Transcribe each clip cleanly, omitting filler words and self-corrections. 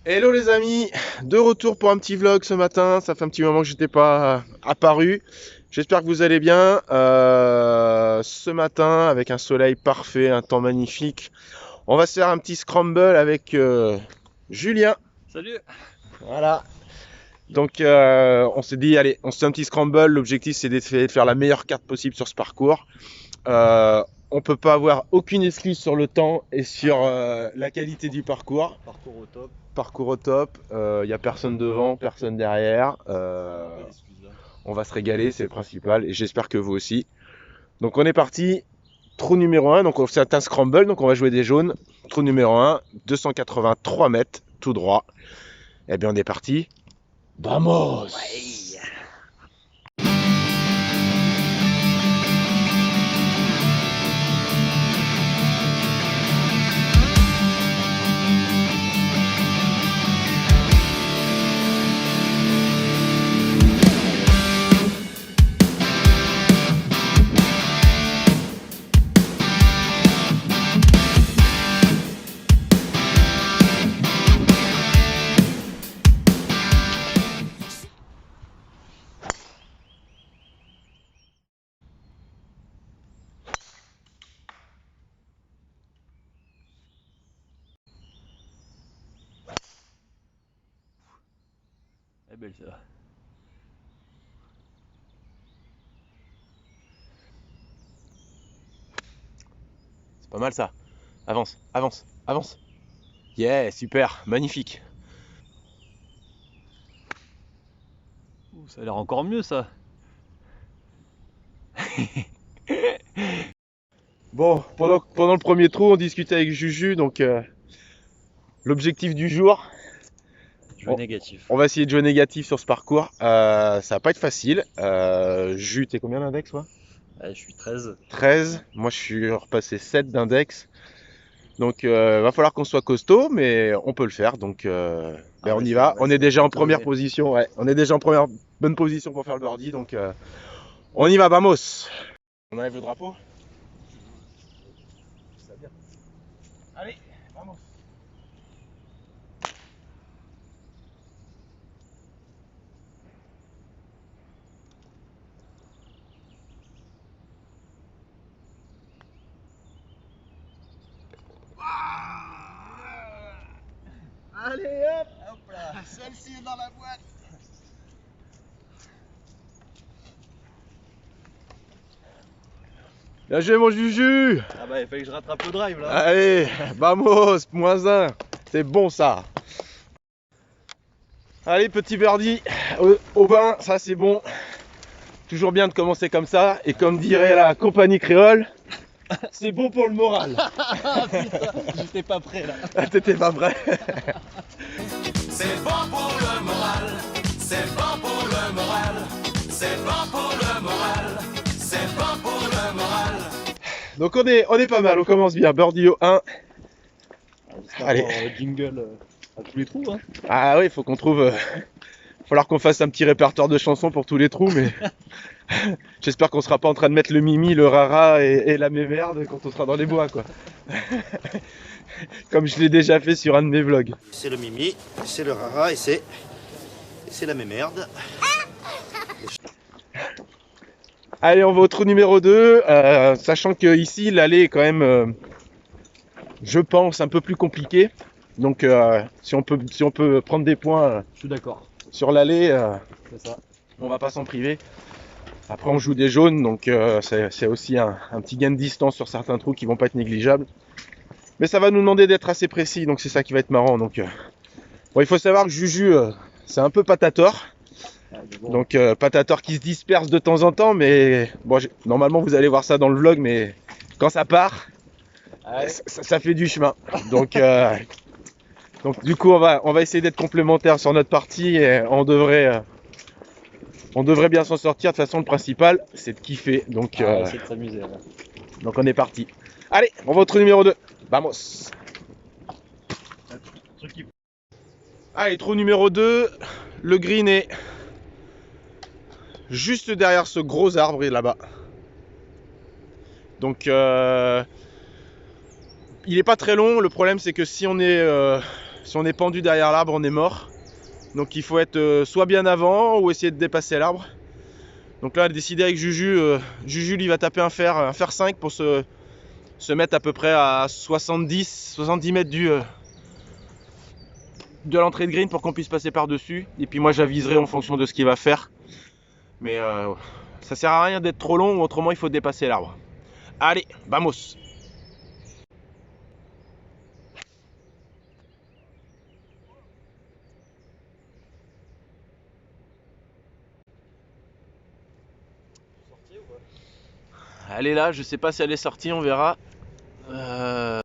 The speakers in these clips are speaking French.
Hello les amis, de retour pour un petit vlog ce matin. Ça fait un petit moment que j'étais pas apparu. J'espère que vous allez bien. Ce matin, avec un soleil parfait, un temps magnifique, on va se faire un petit scramble avec Julien. Salut. Voilà. Donc on s'est dit, allez, on se fait un petit scramble. L'objectif c'est de faire la meilleure carte possible sur ce parcours. On peut pas avoir aucune excuse sur le temps et sur la qualité du parcours. Parcours au top. Parcours au top, il n'y a personne devant, personne derrière. Pas d'excuses là. On va se régaler, c'est le principal, et j'espère que vous aussi. Donc on est parti, trou numéro 1, donc c'est un scramble, donc on va jouer des jaunes. Trou numéro 1, 283 mètres, tout droit. Et bien on est parti. Vamos! Elle est belle celle-là. C'est pas mal ça. Avance, avance, avance. Yeah, super, magnifique. Ouh, ça a l'air encore mieux ça. Bon, pendant le premier trou, on discutait avec Juju, donc l'objectif du jour, Jouer négatif. on va essayer de jouer négatif sur ce parcours. Ça va pas être facile. Jus, t'es combien d'index, toi? Ouais, je suis 13. 13. Moi, je suis repassé 7 d'index. Donc, va falloir qu'on soit costaud, mais on peut le faire. Donc, on y va. On est déjà en première position. Ouais, on est déjà en première bonne position pour faire le birdie. Donc, on y va, vamos. On enlève le drapeau. Allez, vamos. Allez, hop, Hop là. celle-ci est dans la boîte. Bien joué, mon Juju. Ah bah il fallait que je rattrape le drive là. Allez, vamos, -1. C'est bon ça. Allez, petit birdie au bain, ça c'est bon. Toujours bien de commencer comme ça. Et comme dirait la compagnie créole, c'est bon pour le moral. Ah putain, j'étais pas prêt là. Ah, t'étais pas prêt. C'est bon pour le moral, c'est bon pour le moral, c'est bon pour le moral, c'est bon pour le moral. Donc on est pas mal, on commence bien. Birdie au 1. Allez. Jingle à tous les trous hein. Ah oui, faut qu'on trouve. Falloir qu'on fasse un petit répertoire de chansons pour tous les trous, mais j'espère qu'on sera pas en train de mettre le mimi, le rara et la mémerde quand on sera dans les bois, quoi. Comme je l'ai déjà fait sur un de mes vlogs. C'est le mimi, c'est le rara et c'est la mémerde. Allez, on va au trou numéro 2, sachant que ici l'allée est quand même, je pense, un peu plus compliquée. Donc si on peut prendre des points Je suis d'accord. sur l'allée, C'est ça. on va pas s'en priver. Après on joue des jaunes, donc c'est aussi un petit gain de distance sur certains trous qui vont pas être négligeables. Mais ça va nous demander d'être assez précis, donc c'est ça qui va être marrant. Donc, bon, il faut savoir que Juju, c'est un peu patator. Donc patator qui se disperse de temps en temps, mais bon, normalement vous allez voir ça dans le vlog, mais quand ça part, ça fait du chemin. Donc, donc du coup on va essayer d'être complémentaires sur notre partie et on devrait bien s'en sortir. De toute façon le principal c'est de kiffer. Donc, C'est de s'amuser là. donc on est parti. Allez, on va au trou numéro 2. Vamos. Allez, trou numéro 2. Le green est juste derrière ce gros arbre là-bas. Donc il est pas très long. Le problème c'est que si on est Si on est pendu derrière l'arbre, on est mort. Donc il faut être soit bien avant ou essayer de dépasser l'arbre. Donc là, on a décidé avec Juju, Juju lui va taper un fer 5 pour se mettre à peu près à 70 mètres de l'entrée de green pour qu'on puisse passer par-dessus. Et puis moi, j'aviserai en fonction de ce qu'il va faire. Mais ça sert à rien d'être trop long, ou autrement il faut dépasser l'arbre. Allez, vamos! Elle est là, je sais pas si elle est sortie, on verra. Elle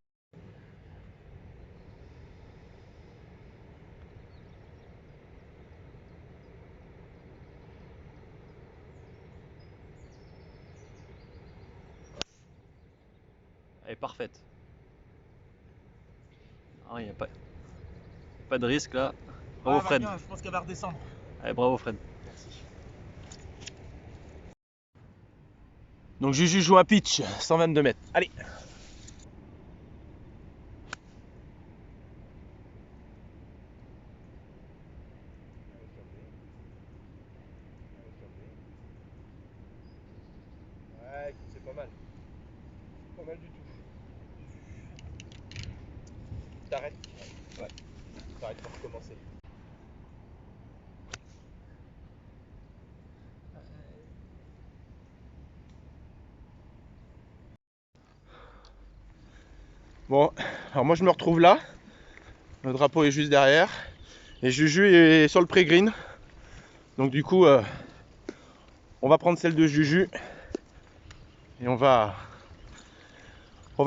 est parfaite. Il n'y a pas de risque là. Bravo Fred. Je pense qu'elle va redescendre. Allez, bravo Fred. Donc Juju joue un pitch, 122 mètres. Allez! Ouais, c'est pas mal. Pas mal du tout. T'arrêtes? Ouais. T'arrêtes pour recommencer. Bon, alors moi je me retrouve là. Le drapeau est juste derrière. Et Juju est sur le pré-green. Donc du coup, on va prendre celle de Juju. Et on va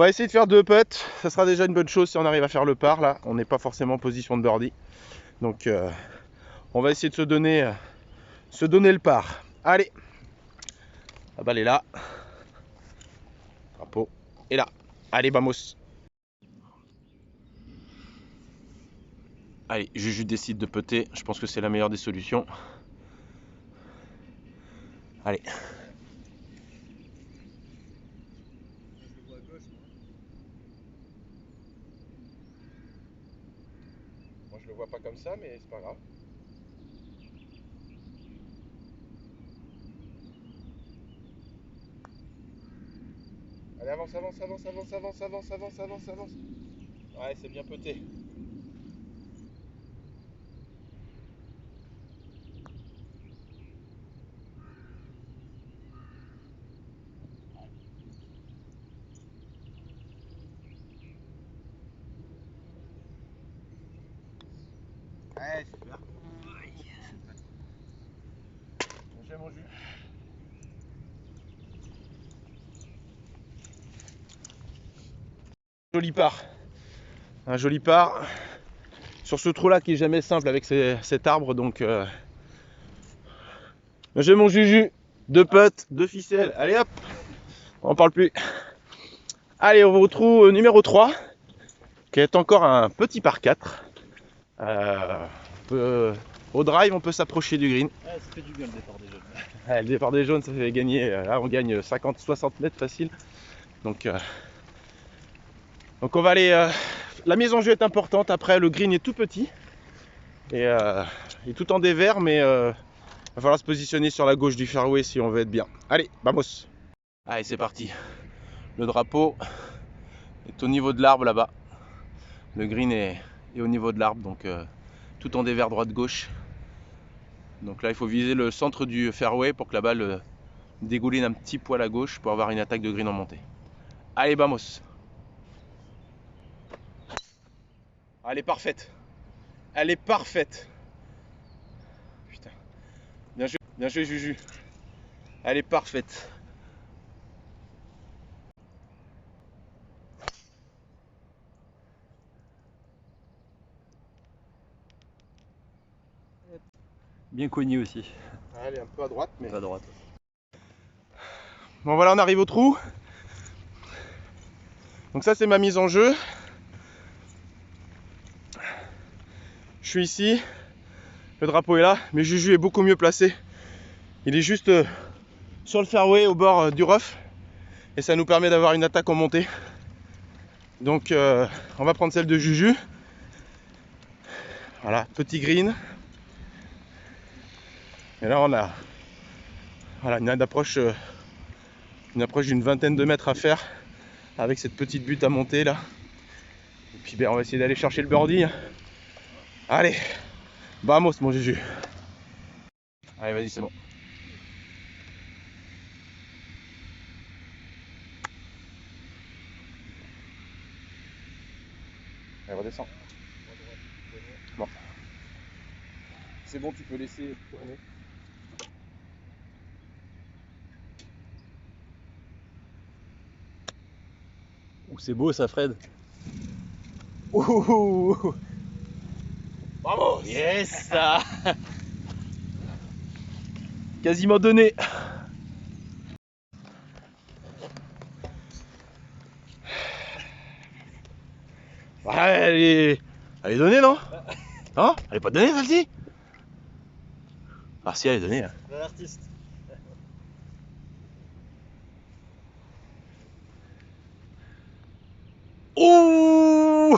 essayer de faire 2 putts. Ça sera déjà une bonne chose si on arrive à faire le par là. On n'est pas forcément en position de birdie. Donc on va essayer de se donner le par. Allez. La balle est là. Le drapeau est là. Allez, vamos. Allez, Juju décide de putter. Je pense que c'est la meilleure des solutions. Allez. Moi je le vois pas comme ça, mais c'est pas grave. Allez, avance. Ouais, c'est bien puté. Ouais, super. J'ai mon jus. Joli par. Un joli par. Sur ce trou là qui est jamais simple avec cet arbre. Donc j'ai mon Juju. 2 putts, 2 ficelles. Allez hop. On en parle plus. Allez, on retrouve numéro 3. Qui est encore un petit par 4. Au drive, on peut s'approcher du green. Ça fait du bien le départ des jaunes. Le départ des jaunes, ça fait gagner. Là, on gagne 50-60 mètres facile. Donc on va aller. La mise en jeu est importante. Après, le green est tout petit et tout en dévers, mais il va falloir se positionner sur la gauche du fairway si on veut être bien. Allez, vamos. Allez, c'est parti. Le drapeau est au niveau de l'arbre là-bas. Le green est au niveau de l'arbre, donc tout en dévers droite-gauche. Donc là, il faut viser le centre du fairway pour que la balle dégouline un petit poil à gauche pour avoir une attaque de green en montée. Allez, vamos. Elle est parfaite. Elle est parfaite. Putain. Bien joué Juju. Elle est parfaite. Bien cogné aussi. Elle est un peu à droite, mais... À droite. Bon voilà, on arrive au trou. Donc ça c'est ma mise en jeu. Je suis ici. Le drapeau est là, mais Juju est beaucoup mieux placé. Il est juste sur le fairway au bord du rough. Et ça nous permet d'avoir une attaque en montée. Donc on va prendre celle de Juju. Voilà, petit green. Et là on a voilà, une approche d'une vingtaine de mètres à faire avec cette petite butte à monter là. Et puis ben, on va essayer d'aller chercher le birdie. Allez, vamos mon Jésus. Allez, vas-y, c'est bon. Allez, redescends. Bon. C'est bon, tu peux laisser tourner. Ouh, c'est beau ça, Fred. Ouh. Vamos. Yes ça. Quasiment donné. Ouais, elle est donnée, non? Non? Elle est pas donnée, celle-ci? Ah si, elle est donnée. Là. L'artiste. Ouh.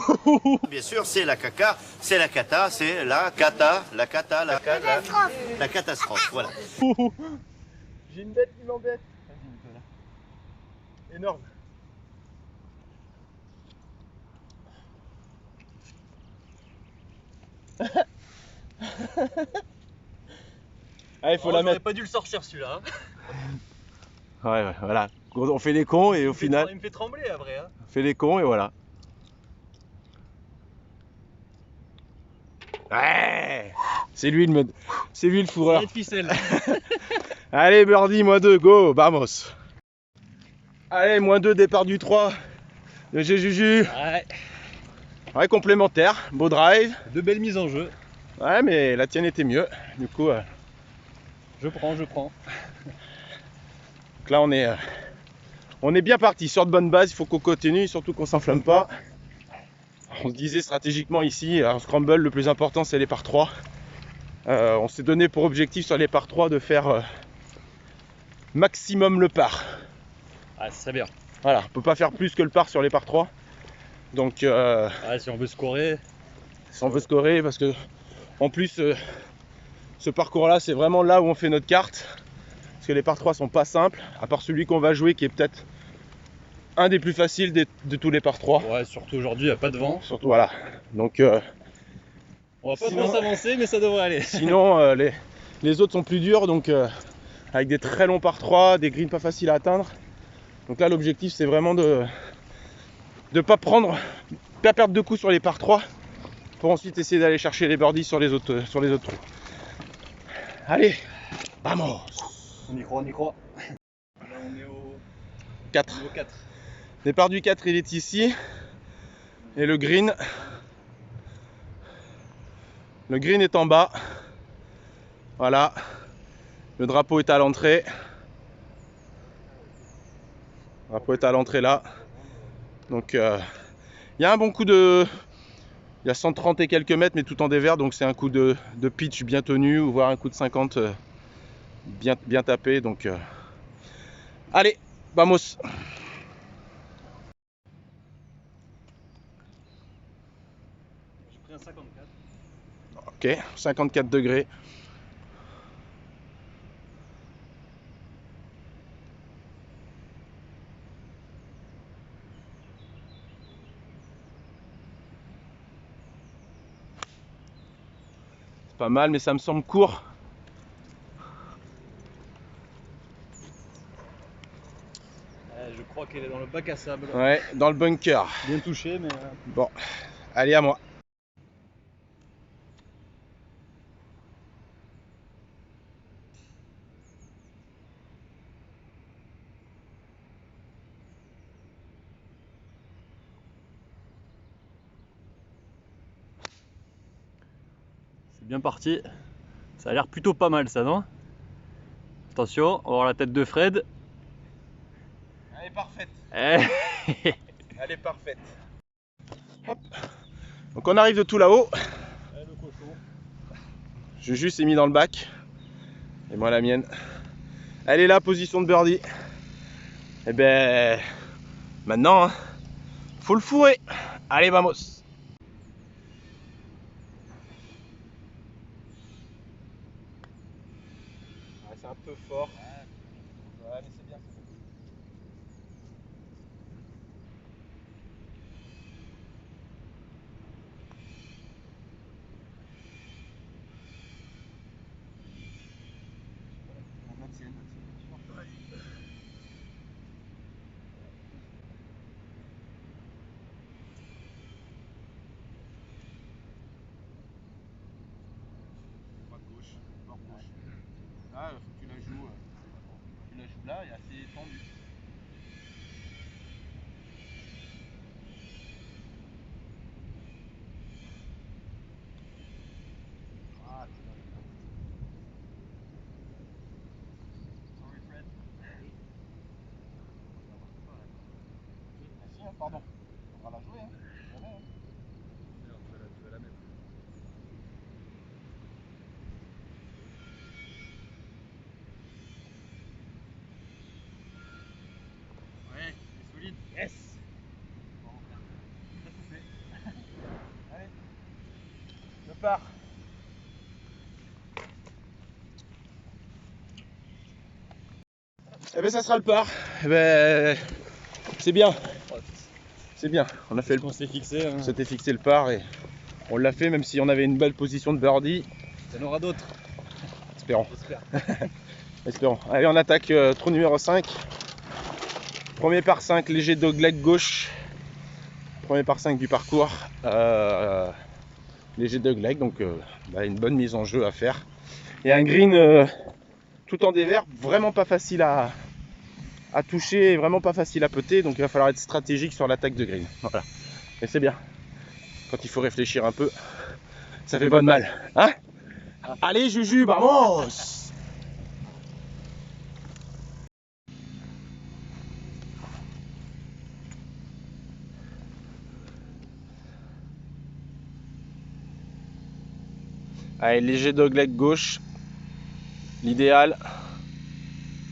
Bien sûr, c'est la caca, c'est la cata, c'est la cata, la cata, la cata, la catastrophe, voilà. J'ai une bête qui m'embête. Énorme. Allez, faut la mettre. Pas dû le sortir celui-là. Ouais, voilà. On fait les cons et au final, Il me fait trembler après. Hein. on fait les cons et voilà. Ouais. C'est lui le fourreur. De ficelle. Allez, birdie, -2, go, vamos. Allez, -2, départ du 3 de Juju. Ouais. Ouais, complémentaire, beau drive. De belles mises en jeu. Ouais, mais la tienne était mieux. Du coup, Je prends. donc là, on est bien parti. Sur de bonnes bases, il faut qu'on continue, surtout qu'on s'enflamme pas. On se disait stratégiquement ici, en scramble, le plus important, c'est les par 3. On s'est donné pour objectif sur les par 3 de faire maximum le par. Ah, c'est bien. Voilà, on peut pas faire plus que le par sur les par 3. Donc, Ouais, si on veut scorer. si on veut scorer, parce que en plus, ce parcours-là, c'est vraiment là où on fait notre carte. Parce que les par 3 sont pas simples, à part celui qu'on va jouer qui est peut-être un des plus faciles de tous les par 3. Ouais, surtout aujourd'hui, il n'y a pas de vent. Surtout, voilà. Donc, On va pas Sinon- trop s'avancer, mais ça devrait aller. sinon, les autres sont plus durs, donc avec des très longs par 3, des greens pas faciles à atteindre. Donc là, l'objectif, c'est vraiment de pas perdre de coups sur les par 3 pour ensuite essayer d'aller chercher les birdies sur les autres trous. Allez, vamos. On y croit. Là, on est au 4. niveau 4. Départ du 4, il est ici. Et le green est en bas. Voilà. Le drapeau est à l'entrée. Le drapeau est à l'entrée là. Donc il y a un bon coup de... Il y a 130 et quelques mètres, mais tout en dévers. Donc c'est un coup de pitch bien tenu, ou voire un coup de 50 bien tapé. Donc allez, vamos. J'ai pris un 54. Ok, 54 degrés. C'est pas mal, mais ça me semble court. Je crois qu'elle est dans le bac à sable. Ouais, dans le bunker. Bien touché, mais. Bon, allez à moi. C'est bien parti. Ça a l'air plutôt pas mal, ça, non? Attention, on va voir la tête de Fred. Elle est parfaite. Eh. Elle est parfaite. Hop. Donc on arrive de tout là-haut. Le cochon. Juju s'est mis dans le bac. Et moi la mienne. Elle est là, position de birdie. Et ben maintenant, faut le fourrer. Allez, vamos. pardon. On va la jouer, hein. Jamais, hein. Tu vas la mettre. Ouais, c'est solide. Yes. Allez, je pars. Eh ben ça sera le part. Eh ben c'est bien. C'est bien. On a fait le. On s'est fixé. Hein. On s'était fixé le part et on l'a fait même si on avait une belle position de birdie. Il y en aura d'autres. Espérons. J'espère. Espérons. Allez, on attaque trou numéro 5. Premier par 5, léger dogleg gauche. Premier par 5 du parcours. Léger dogleg, donc une bonne mise en jeu à faire. Et un green tout en dévers, vraiment pas facile à toucher, vraiment pas facile à putter, donc il va falloir être stratégique sur l'attaque de green. Voilà. Et c'est bien. Quand il faut réfléchir un peu, ça fait pas de mal. Hein? Allez Juju, vamos! Allez, léger dogleg gauche. L'idéal,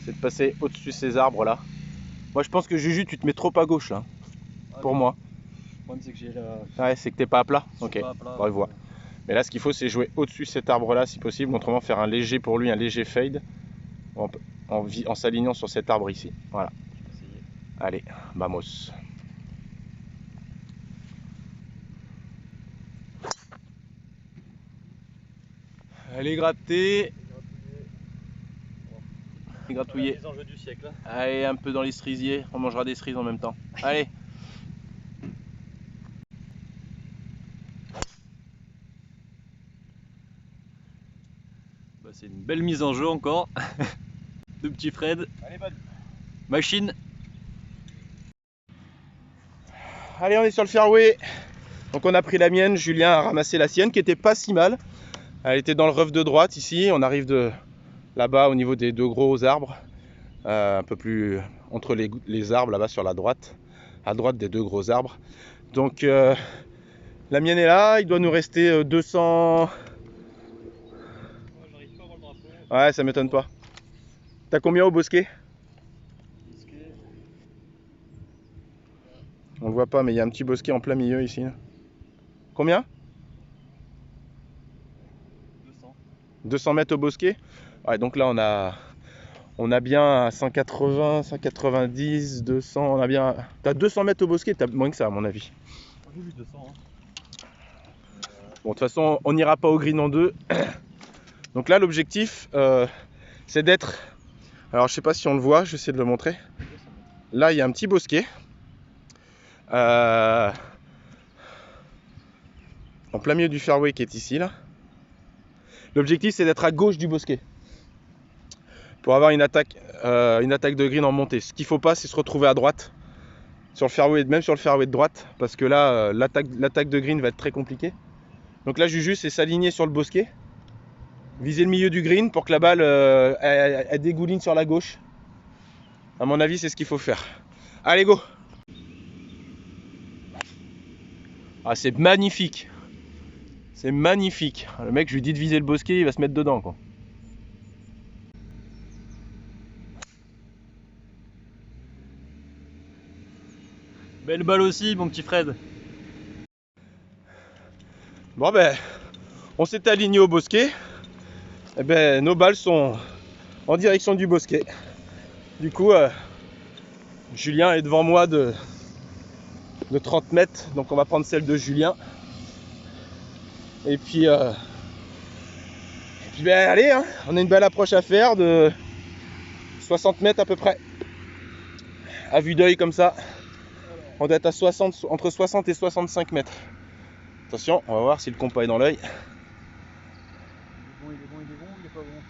c'est de passer au-dessus de ces arbres là. Moi je pense que Juju, tu te mets trop à gauche là, pour moi. Le problème c'est que j'ai la. Ouais, c'est que t'es pas à plat. Je Ok, suis pas à plat, on voit. Mais là, ce qu'il faut, c'est jouer au-dessus de cet arbre là si possible. Autrement, faire un léger pour lui, un léger fade en s'alignant sur cet arbre ici. Voilà. Je vais essayer. Allez, vamos. Allez, gratter. Gratouiller. Les enjeux du siècle. Hein. Allez, un peu dans les cerisiers. On mangera des cerises en même temps. Allez. Bah, c'est une belle mise en jeu encore. De petit Fred. Allez, bonne. Machine. Allez, on est sur le fairway. Donc on a pris la mienne, Julien a ramassé la sienne qui était pas si mal. Elle était dans le rough de droite ici. On arrive de là-bas au niveau des deux gros arbres. Un peu plus entre les arbres là-bas sur la droite. À droite des deux gros arbres. Donc la mienne est là. Il doit nous rester 200... J'arrive pas à voir le drapeau. Ouais, ça m'étonne pas. T'as combien au bosquet? On le voit pas, mais il y a un petit bosquet en plein milieu ici. Combien? 200. 200 mètres au bosquet. Ouais, donc là on a bien 180, 190, 200. On a bien. T'as 200 mètres au bosquet, t'as moins que ça à mon avis. J'ai vu 200. Hein. Bon, de toute façon, on n'ira pas au green en deux. Donc là, l'objectif, c'est d'être. Alors, je sais pas si on le voit, je vais essayer de le montrer. Là, il y a un petit bosquet. En plein milieu du fairway qui est ici là. L'objectif c'est d'être à gauche du bosquet pour avoir une attaque de green en montée. Ce qu'il faut pas c'est se retrouver à droite sur le fairway, même sur le fairway de droite, parce que là l'attaque de green va être très compliquée. Donc là Juju c'est s'aligner sur le bosquet, viser le milieu du green pour que la balle elle dégouline sur la gauche. À mon avis c'est ce qu'il faut faire. Allez go! Ah, c'est magnifique. C'est magnifique. Le mec, je lui dis de viser le bosquet, il va se mettre dedans, quoi. Belle balle aussi, mon petit Fred. Bon, ben, on s'est aligné au bosquet. Et ben, nos balles sont en direction du bosquet. Du coup, Julien est devant moi de 30 mètres. Donc, on va prendre celle de Julien. Et puis ben, allez, hein, on a une belle approche à faire de 60 mètres à peu près. À vue d'œil comme ça. On doit être à 60, entre 60 et 65 mètres. Attention, on va voir si le compas est dans l'œil. Il est bon, il est pas bon.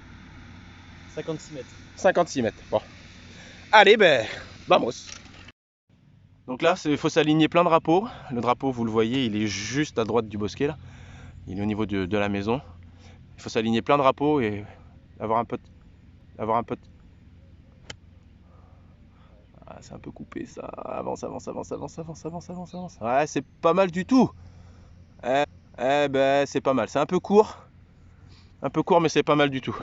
56 mètres. 56 mètres, bon. Allez, ben, vamos. Donc là, il faut s'aligner plein drapeaux. Le drapeau, vous le voyez, il est juste à droite du bosquet là. Il est au niveau de la maison. Il faut s'aligner plein de drapeaux et avoir un peu de... Ah, c'est un peu coupé ça. Avance, avance, avance, avance, avance, avance, avance, avance. Ouais, c'est pas mal du tout. Ben, c'est pas mal. C'est un peu court. Un peu court, mais c'est pas mal du tout.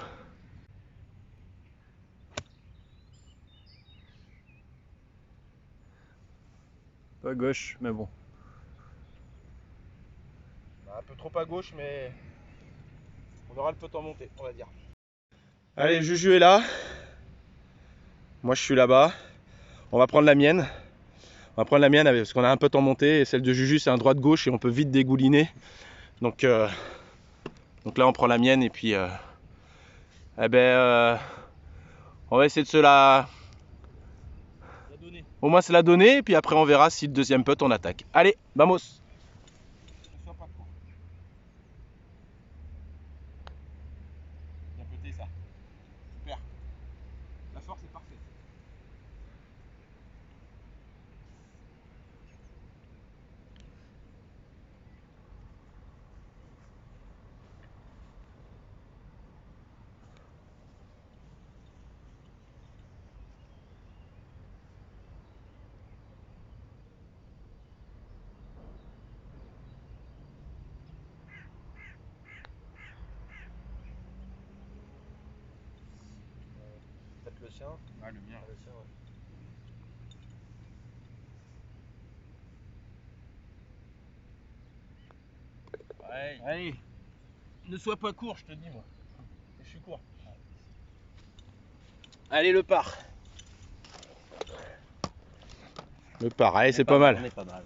Pas gauche, mais bon. Un peu trop à gauche, mais on aura le peloton monté, on va dire. Allez, Juju est là. Moi, je suis là-bas. On va prendre la mienne. On va prendre la mienne parce qu'on a un peloton monté et celle de Juju, c'est un droite-gauche et on peut vite dégouliner. Donc là, on prend la mienne et puis on va essayer de se la donner. Au moins, se la donner et puis après, on verra si le deuxième putt on attaque. Allez, vamos. Bien puté ça. Super. La force est parfaite. Peut-être le sien. Ouais, le mien. Le sien, ouais. Ouais. Allez, ne sois pas court, je te dis moi. Je suis court. Allez, le par. Le par, allez, c'est pas mal. On est pas mal.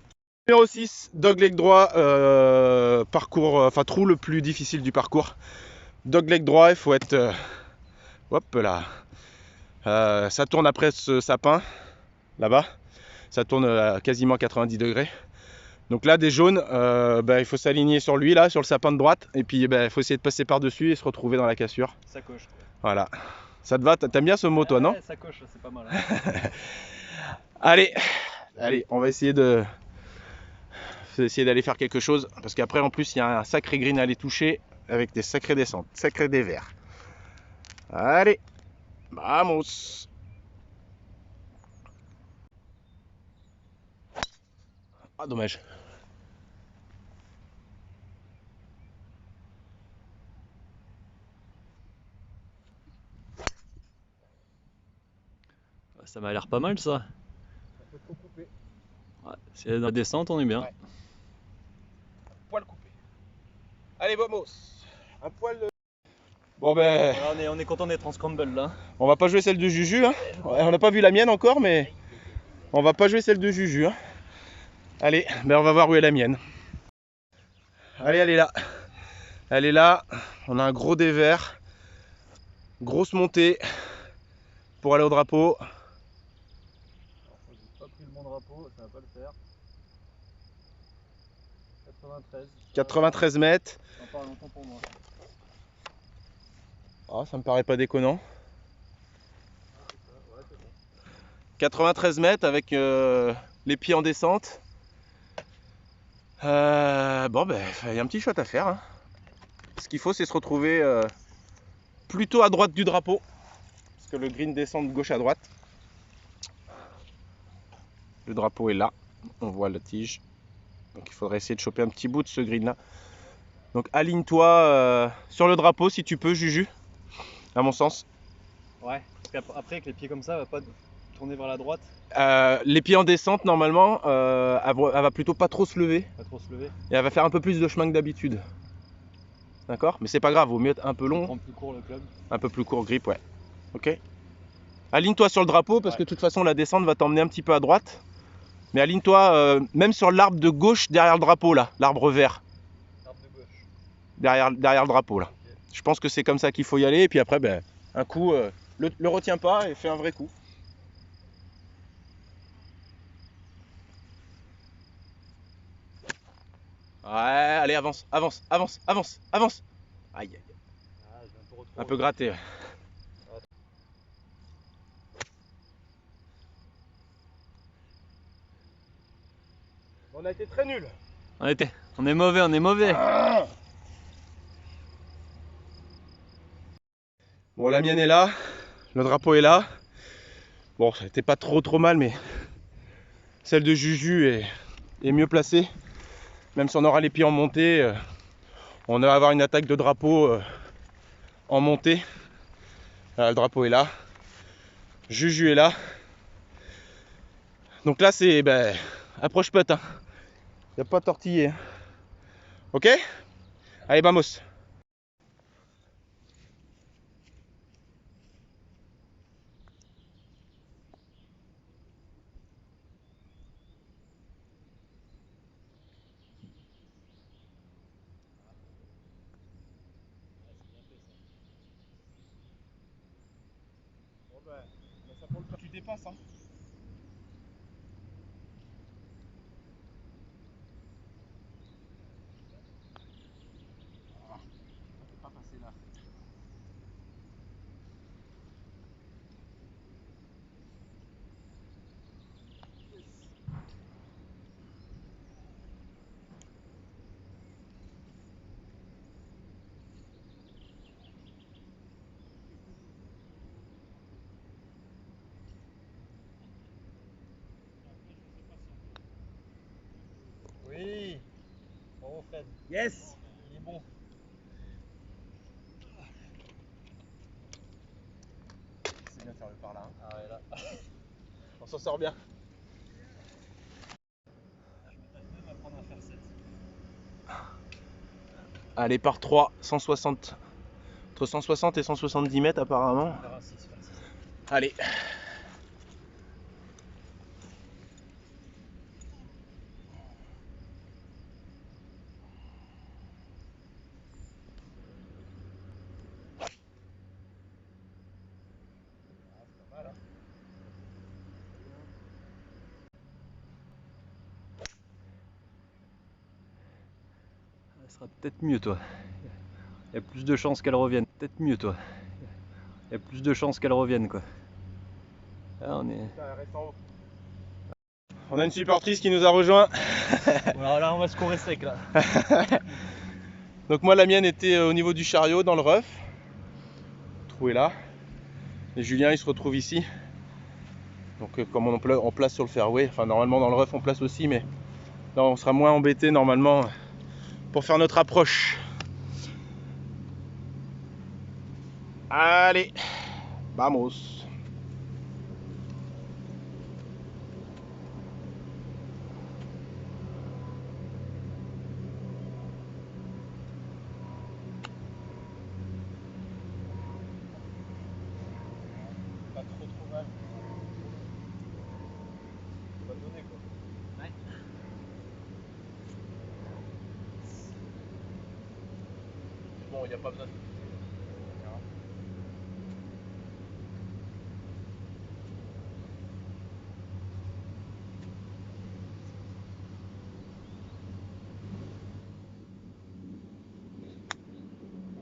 Numéro 6, dogleg droit, parcours, enfin trou le plus difficile du parcours. Dogleg droit, il faut être... hop là. Ça tourne après ce sapin, là-bas. Ça tourne à quasiment 90 degrés. Donc là, des jaunes, il faut s'aligner sur lui, là, sur le sapin de droite. Et puis, il faut essayer de passer par-dessus et se retrouver dans la cassure. Ça coche. Voilà. Ça te va? T'aimes bien ce mot, toi, non? Ça coche, c'est pas mal. Hein. Allez, on va essayer d'aller faire quelque chose. Parce qu'après, en plus, il y a un sacré green à aller toucher avec des sacrées descentes, sacrés dévers. Allez, vamos. Ah, dommage. Ça m'a l'air pas mal ça. Un peu trop coupé. Ouais, si elle est dans la descente, on est bien. Ouais. Un poil coupé. Allez, vamos. Un poil de... Bon ben, Voilà, on est content d'être en scramble là. on va pas jouer celle de Juju. Hein. On n'a pas vu la mienne encore, mais on va pas jouer celle de Juju. Hein. Allez, ben on va voir où est la mienne. Allez, elle est là. Elle est là. On a un gros dévers. Grosse montée pour aller au drapeau. J'ai pas pris le bon drapeau, ça va pas le faire. 93. 93 mètres. Ça en parle longtemps pour moi. Ah, ça me paraît pas déconnant. 93 mètres avec les pieds en descente. Il y a un petit shot à faire. Hein. Ce qu'il faut, c'est se retrouver plutôt à droite du drapeau. Parce que le green descend de gauche à droite. Le drapeau est là. On voit la tige. Donc il faudrait essayer de choper un petit bout de ce green là. Donc aligne-toi sur le drapeau si tu peux, Juju. À mon sens. Ouais, parce qu'après avec les pieds comme ça, elle va pas tourner vers la droite, Les pieds en descente, normalement, elle va plutôt pas trop se lever. pas trop se lever. Et elle va faire un peu plus de chemin que d'habitude. D'accord? Mais c'est pas grave, vaut mieux être un peu long, Prendre plus court le club. un peu plus court grip, ouais. Ok? Aligne-toi sur le drapeau parce que de toute façon la descente va t'emmener un petit peu à droite. Mais aligne-toi même sur l'arbre de gauche derrière le drapeau là, l'arbre vert. Arbre de gauche. Derrière le drapeau là. Je pense que c'est comme ça qu'il faut y aller et puis après un coup, le retiens pas et fais un vrai coup. Ouais, allez, avance, avance, avance, avance, avance. Aïe, aïe, aïe. Ah, j'ai un peu retrouvé. Un peu gratté. Ouais. On a été très nuls. On est mauvais, on est mauvais. Bon, la mienne est là, le drapeau est là. Bon, ça n'était pas trop mal, mais celle de Juju est mieux placée. Même si on aura les pieds en montée, on va avoir une attaque de drapeau en montée. Le drapeau est là. Juju est là. Donc là, c'est approche putt. Hein. Y a pas tortillé. Hein. Ok? Allez, vamos. Tu dépasses, hein. Ah, on peut pas passer là. Oui. Bravo Fred. Yes! Il est bon. C'est bien de faire le par là. Hein. Ah ouais là. On s'en sort bien. Je me tâche même à prendre un faire 7. Allez, par 3, 160. Entre 160 et 170 mètres apparemment. Faire un 6, faire 6. Allez. Elle sera peut-être mieux toi. Il y a plus de chances qu'elle revienne. Peut-être mieux toi. Il y a plus de chances qu'elle revienne quoi. Là on est. On a une supportrice qui nous a rejoint. Alors là on va se courir sec là. Donc moi la mienne était au niveau du chariot dans le rough. Le trou est là. Et Julien il se retrouve ici. Donc comme on place sur le fairway, enfin normalement dans le rough on place aussi, mais là on sera moins embêté normalement pour faire notre approche. Allez, vamos. Pas trop mal. Ça va donner quoi. Ouais. Bon, il n'y a pas besoin de...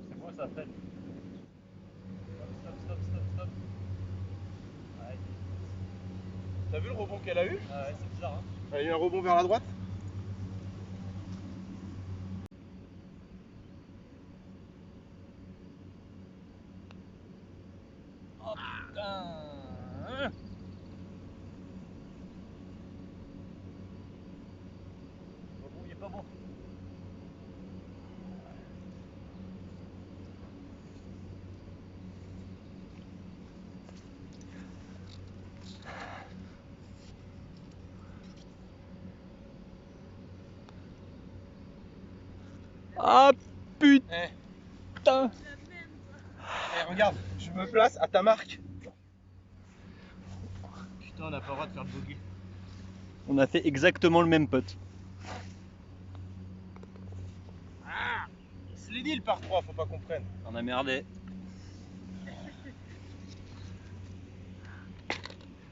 C'est moi ça Fred. Stop. Ouais. T'as vu le rebond qu'elle a eu? Ah ouais c'est bizarre hein. Elle a eu un rebond vers la droite? Oh putain. Bon, il est pas bon. Ah putain. Eh, regarde, je me place à ta marque. Putain, on n'a pas le droit de faire le bogey. On a fait exactement le même putt. Je l'ai dit le par 3, faut pas qu'on prenne. On a merdé.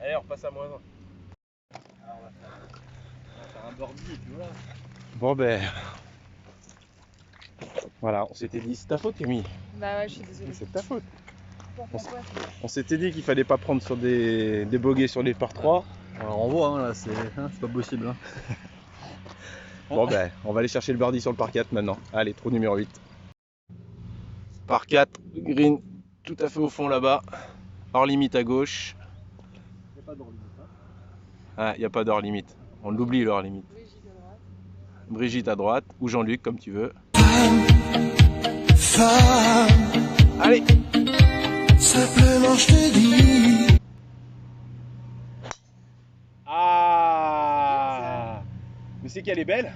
Allez, on repasse à moins 1. Alors, on va faire un birdie et puis voilà. Bon ben... Voilà, on s'était dit, c'est ta faute Camille. Bah ouais, je suis désolée. C'est ta faute. Pourquoi? On s'était dit qu'il fallait pas prendre sur des bogeys sur les par 3. Alors on voit hein, là, c'est pas possible. Hein. Bon ben, on va aller chercher le birdie sur le par 4 maintenant. Allez, trou numéro 8. Par 4, green, tout à fait au fond là-bas. Hors limite à gauche. pas d'heure limite. Hein. Ah, il n'y a pas d'heure limite. On l'oublie l'heure limite. Brigitte à droite. Brigitte à droite, ou Jean-Luc, comme tu veux. Femme, Allez! simplement je te dis. Ah! Mais c'est qu'elle est belle.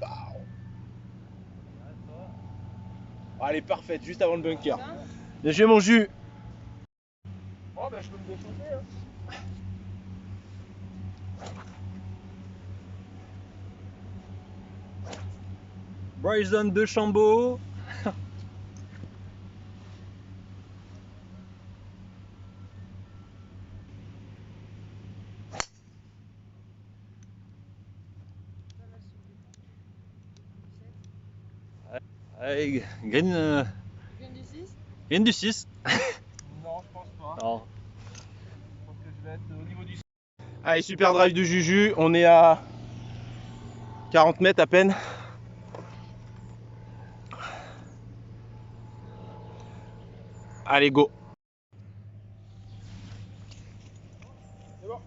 Pow. Ah, elle est parfaite, juste avant le bunker. Bien joué mon jus. Oh bah je peux me déchauffer hein. Bryson de Chambaud. Allez, green, Viens du 6. green du 6. Non, je pense pas. Alors, Je pense que je vais être au niveau du... Allez, super drive de Juju. On est à 40 mètres à peine. Allez, go. C'est bon.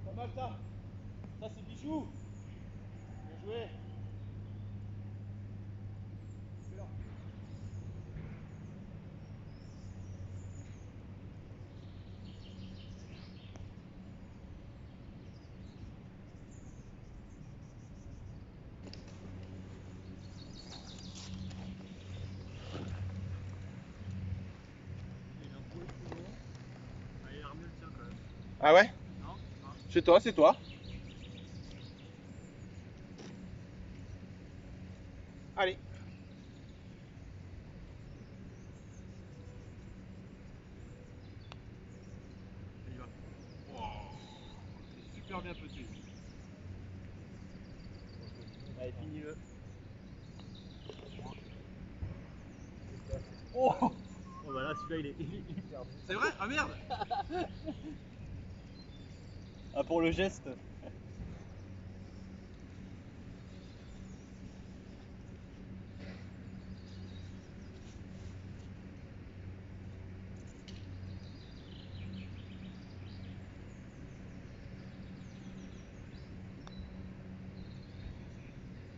Pas mal ça. Ça c'est Bichou. Bien joué. Ah ouais? Non. C'est toi, c'est toi. Allez. super bien petit. Allez, finis-le. Oh, oh bah là, celui-là, il est perdu. C'est vrai? Ah merde. Ah, pour le geste.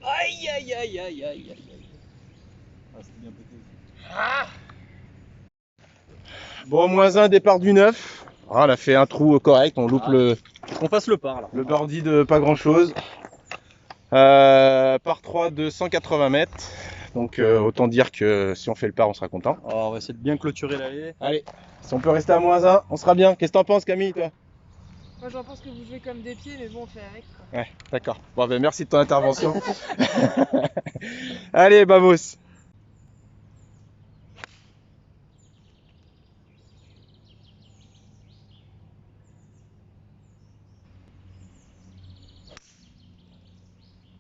Aïe, aïe, aïe, aïe, aïe, aïe. Ah, c'était bien pété aussi. Bon, moins un départ du 9. Ah, on a fait un trou correct, on loupe On passe le par là. le birdie de pas grand chose. Par 3 de 180 mètres. Donc autant dire que si on fait le par, on sera content. Alors, on va essayer de bien clôturer l'allée. Allez, si on peut rester à moins 1, on sera bien. Qu'est-ce que t'en penses Camille toi? Moi j'en pense que vous jouez comme des pieds, mais bon, on fait avec quoi. Ouais, d'accord. Bon ben merci de ton intervention. Allez, vamos.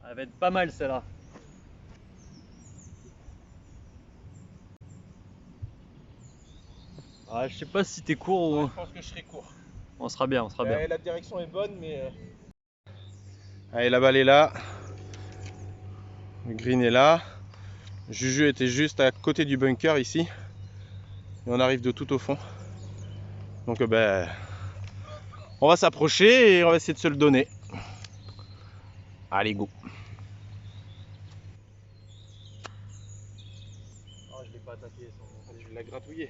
Elle va être pas mal celle-là. Ah, je sais pas si t'es court ou. Je pense que je serai court. On sera bien, on sera bien. La direction est bonne, mais... Allez, la balle est là. Le green est là. Juju était juste à côté du bunker ici. Et on arrive de tout au fond. Donc ben... on va s'approcher et on va essayer de se le donner. Allez, go. Oh, je l'ai pas attaqué. Tu l'as gratouillé.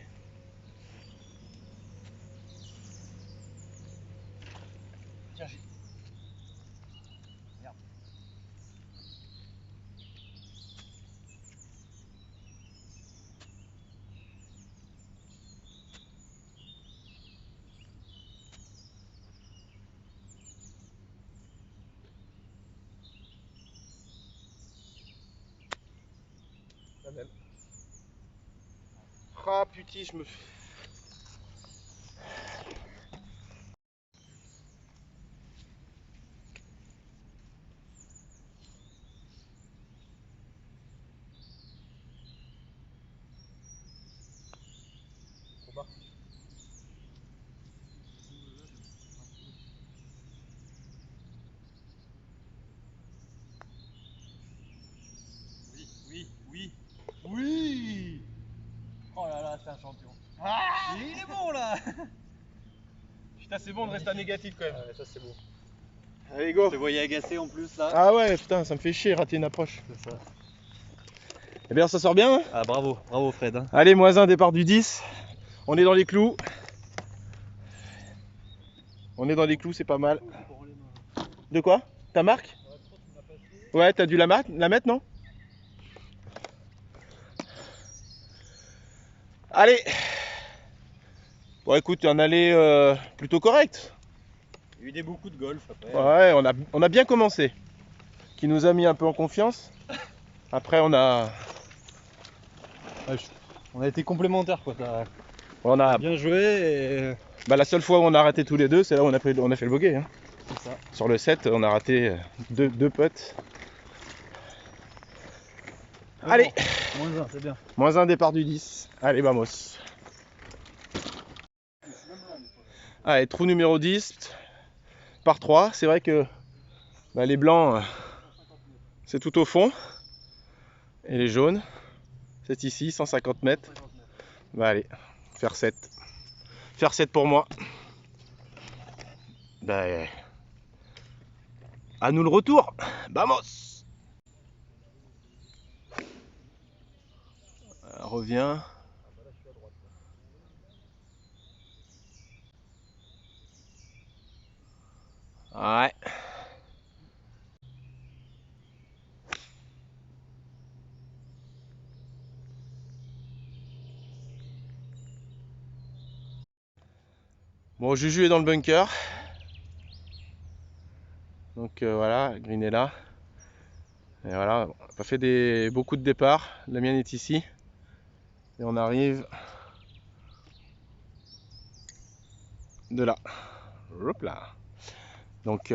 Tiens, j'ai. Merde. La même. Ah putain, je me... c'est un champion. Il est bon là. Putain, c'est bon de rester à négatif quand même. Ouais, ça c'est bon. Allez, go. Je te voyais agacé en plus là. Ah ouais, putain, ça me fait chier rater une approche. C'est ça. Eh bien, ça sort bien, hein. Ah bravo, bravo Fred. Hein. Allez, -1 départ du 10. On est dans les clous. On est dans les clous, c'est pas mal. De quoi? Ta marque? Ouais, t'as dû la mettre, non? Allez. Bon, écoute, un aller plutôt correct. Il y a eu des beaux coups de golf après. Ouais, on a bien commencé. Qui nous a mis un peu en confiance. Après, on a été complémentaires quoi. On a bien joué et. Bah, la seule fois où on a raté tous les deux, c'est là où on a fait le bogey. Hein. C'est ça. Sur le 7, on a raté deux putts. Allez, Bon, -1, c'est bien. -1 départ du 10. Allez, vamos. Allez, trou numéro 10, par 3. C'est vrai que bah, les blancs, c'est tout au fond. Et les jaunes, c'est ici, 150 mètres. Bah, allez, faire 7. Faire 7 pour moi. Bah, à nous le retour. Vamos. Reviens. Ouais. Bon, Juju est dans le bunker. Donc voilà, green est là. Et voilà, on n'a pas fait beaucoup de départs. La mienne est ici. Et on arrive de là. Hop là. Donc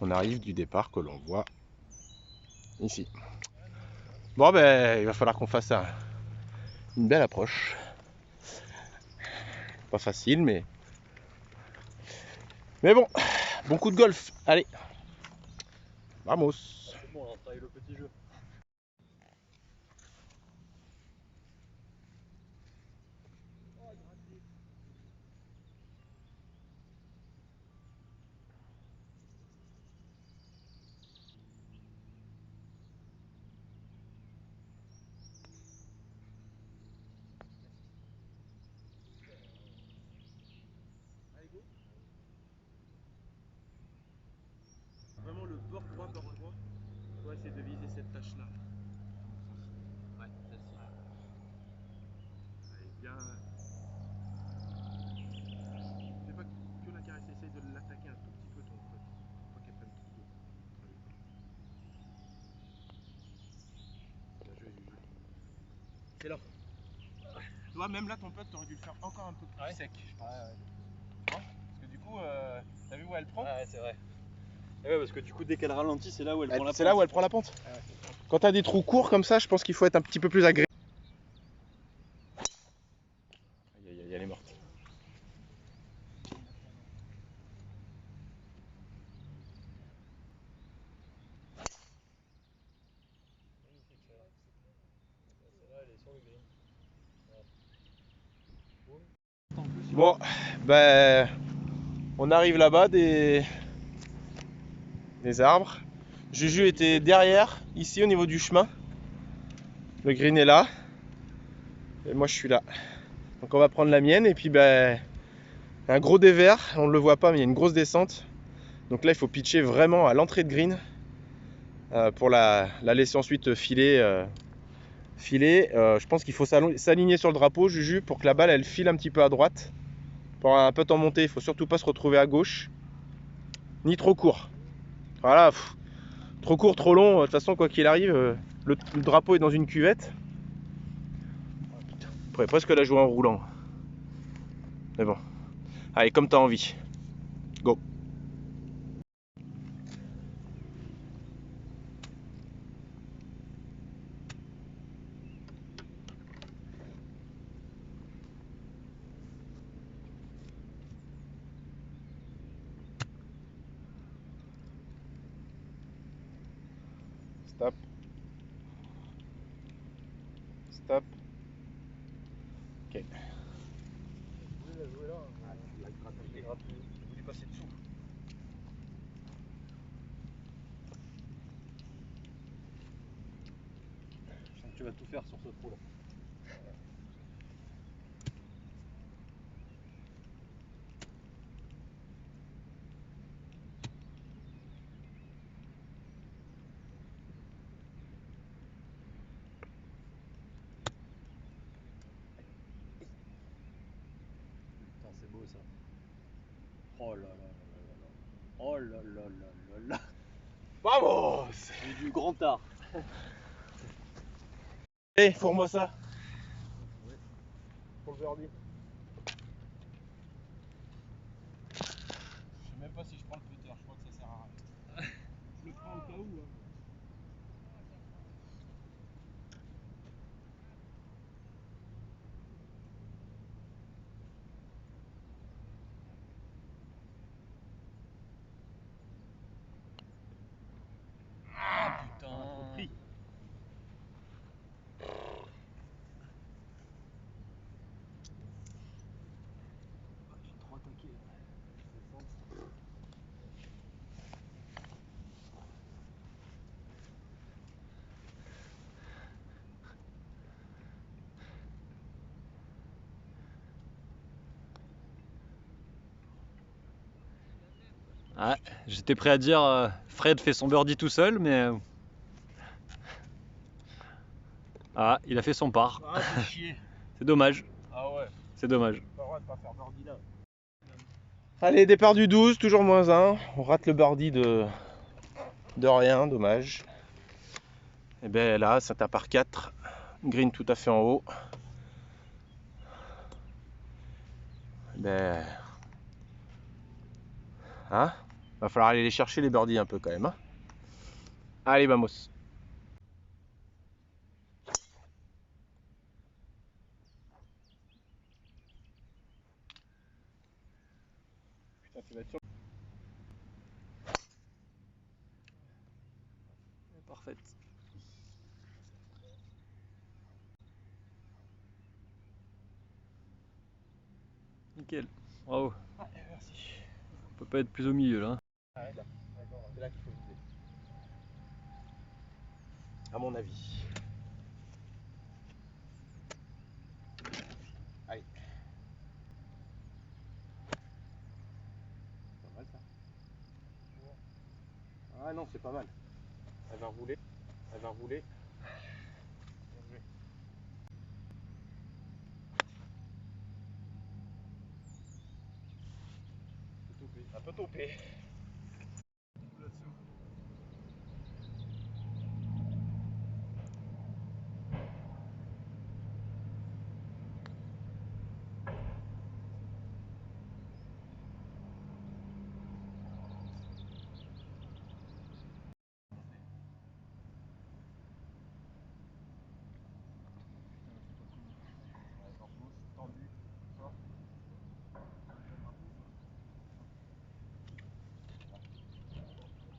on arrive du départ que l'on voit ici. Bon ben il va falloir qu'on fasse une belle approche. Pas facile mais bon, bon coup de golf. Allez. Vamos. C'est bon, on travaille le petit jeu. Vraiment le bord droit, on va essayer de viser cette tâche là. Ouais, celle-ci. Allez, bien. Fais pas que la caresse, essaye de l'attaquer un tout petit peu ton pote. Faut pas qu'elle prenne trop d'eau. Bien joué, Juju. C'est là. Toi, même là, ton pote, t'aurais dû le faire encore un peu plus sec, je pense. Ouais. Parce que du coup, t'as vu où elle prend? Ouais, c'est vrai. Et ouais, parce que du coup, dès qu'elle ralentit, c'est là où elle prend la pente. C'est là où elle prend la pente. Ouais. Quand t'as des trous courts comme ça, je pense qu'il faut être un petit peu plus agressif. Aïe aïe aïe, elle est morte. Celle-là, elle est sur le green. Bon, ben, on arrive là-bas des arbres. Juju était derrière, ici au niveau du chemin. Le green est là. Et moi je suis là. Donc on va prendre la mienne et puis ben, un gros dévers, on ne le voit pas mais il y a une grosse descente. Donc là il faut pitcher vraiment à l'entrée de green pour la laisser ensuite filer. Je pense qu'il faut s'aligner sur le drapeau, Juju, pour que la balle elle file un petit peu à droite. Pour un putt en montée, il faut surtout pas se retrouver à gauche. Ni trop court. Voilà, trop court, trop long, de toute façon quoi qu'il arrive, le drapeau est dans une cuvette. On pourrait presque la jouer en roulant. Mais bon. Allez, comme t'as envie. Go. Stop. Stop. Ok. Vous voulez la jouer là? Il gratte plus. Vous voulez passer dessous. Je sens que tu vas tout faire sur ce trou là. Putain, c'est beau ça. Oh là là là là là. Oh là là là là là. Vamos! C'est du grand art. Allez, fourre-moi ça. Pour le birdie. Je sais même pas si je prends le putter, je crois que ça sert à rien. Je le prends au cas où. Hein. Ah putain, trop pris. J'ai trop attaqué. Ah, j'étais prêt à dire Fred fait son birdie tout seul, mais. Ah, il a fait son par. Ah, c'est chier. C'est dommage, Ah ouais, c'est dommage. pas le droit de pas faire birdie là. Allez, départ du 12, toujours -1. On rate le birdie de rien, dommage. Et bien là, ça tape par 4. Green tout à fait en haut. Ben. Hein? Va falloir aller les chercher les birdies un peu quand même. Hein. Allez, vamos. Putain, tu vas être sûr. Parfaite. Nickel. Bravo. Ah, merci. On peut pas être plus au milieu là. Ah, là. D'accord, c'est là qu'il faut viser. À mon avis. Allez. Pas mal ça. Ah non, c'est pas mal. Elle va rouler. Elle va rouler. Bien joué. Un peu topé. Tendu, fort.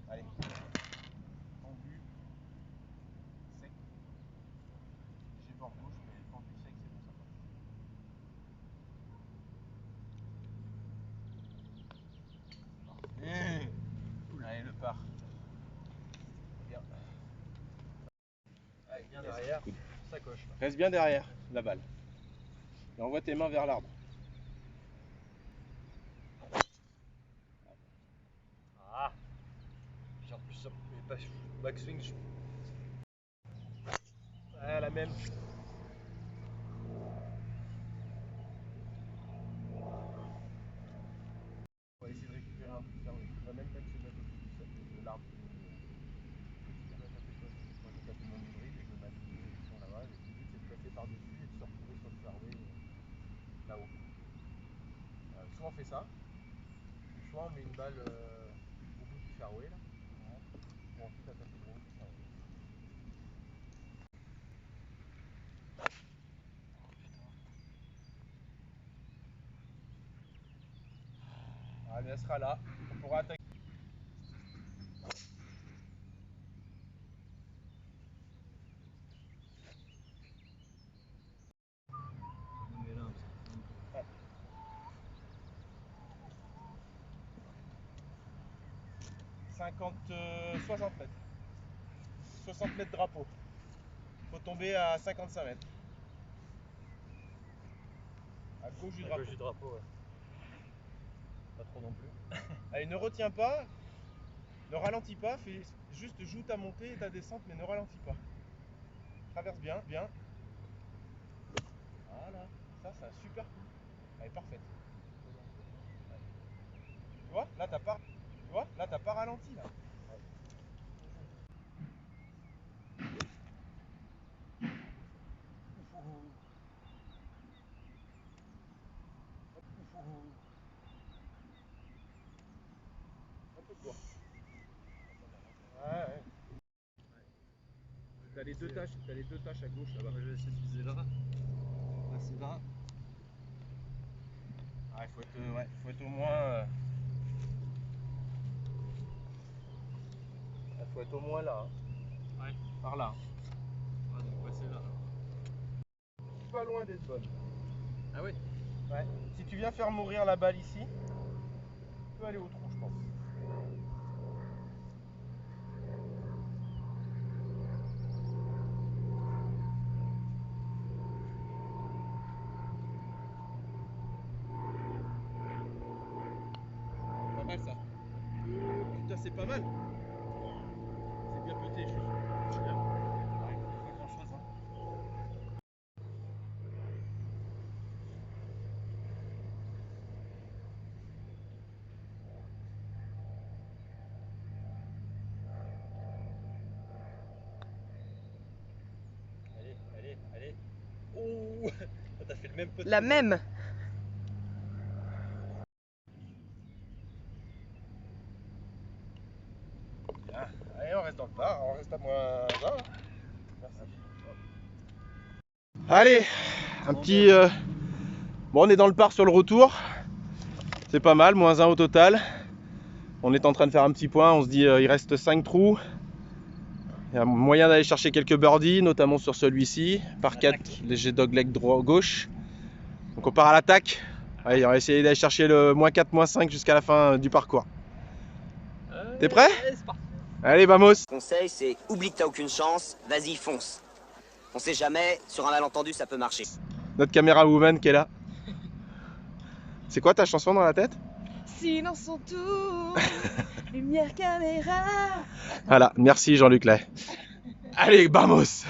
Allez. Tendu, sec. J'ai bord gauche, mais tendu, sec, c'est bon, ça passe. Parfait. Allez, le par. Bien. Allez, bien derrière. Ça coche. Reste bien derrière la balle. Et envoie tes mains vers l'arbre. Ah. J'ai en plus sur mes backswing. Ah, la même. On va essayer de récupérer un peu plus tard. On va même pas se mettre de l'arbre. Tu vas taper quoi? Moi j'ai tapé mon hybride et je vais m'aligner sur là-bas. Le but c'est de passer par-dessus et de se retrouver sur le fairway là-haut. Soit on fait ça, ou soit on met une balle au bout du fairway là, pour ensuite attaquer le haut du fairway. Allez, elle sera là, on pourra attaquer. On est là. 60 mètres. 60 mètres drapeau. Faut tomber à 55 mètres. À gauche du À drapeau. gauche du drapeau, ouais. Pas trop non plus. Allez, ne retiens pas, ne ralentis pas, fais juste joue ta montée et ta descente, mais ne ralentis pas. Traverse bien, bien. Voilà, ça c'est un super coup. Elle est parfaite. Ouais. Tu vois, là t'as pas ralenti là. Un peu court. Ouais. T'as les deux tâches à gauche là-bas. Je vais essayer de viser là. Là, c'est là. Ouais, faut être au moins. Faut être au moins là. Ouais. Par là. Ouais, donc passer là. Pas loin d'être bonne. Ah oui. Ouais. Si tu viens faire mourir la balle ici, tu peux aller au trou, je pense. Pas mal ça. Putain, c'est pas mal. C'est bien pété, je suis. Bien. Ouais, pas grand chose, hein. Allez. Oh, t'as fait le même pot. La même. Bien. Allez, on reste dans le pas, on reste à moins 20. Merci. Allez, un petit. Bon, on est dans le par sur le retour. C'est pas mal, moins 1 au total. On est en train de faire un petit point, on se dit il reste 5 trous. Il y a moyen d'aller chercher quelques birdies, notamment sur celui-ci. Par 4, léger dogleg gauche. Donc on part à l'attaque. Allez, on va essayer d'aller chercher le moins 4, moins 5 jusqu'à la fin du parcours. T'es prêt? Ouais, c'est parti. Allez, vamos! Conseil, c'est oublie que t'as aucune chance, vas-y, fonce. On sait jamais, sur un malentendu, ça peut marcher. Notre caméra woman qui est là. C'est quoi ta chanson dans la tête? Silence en tout. Lumière, caméra. Voilà, merci Jean-Luc Lay. Allez, vamos!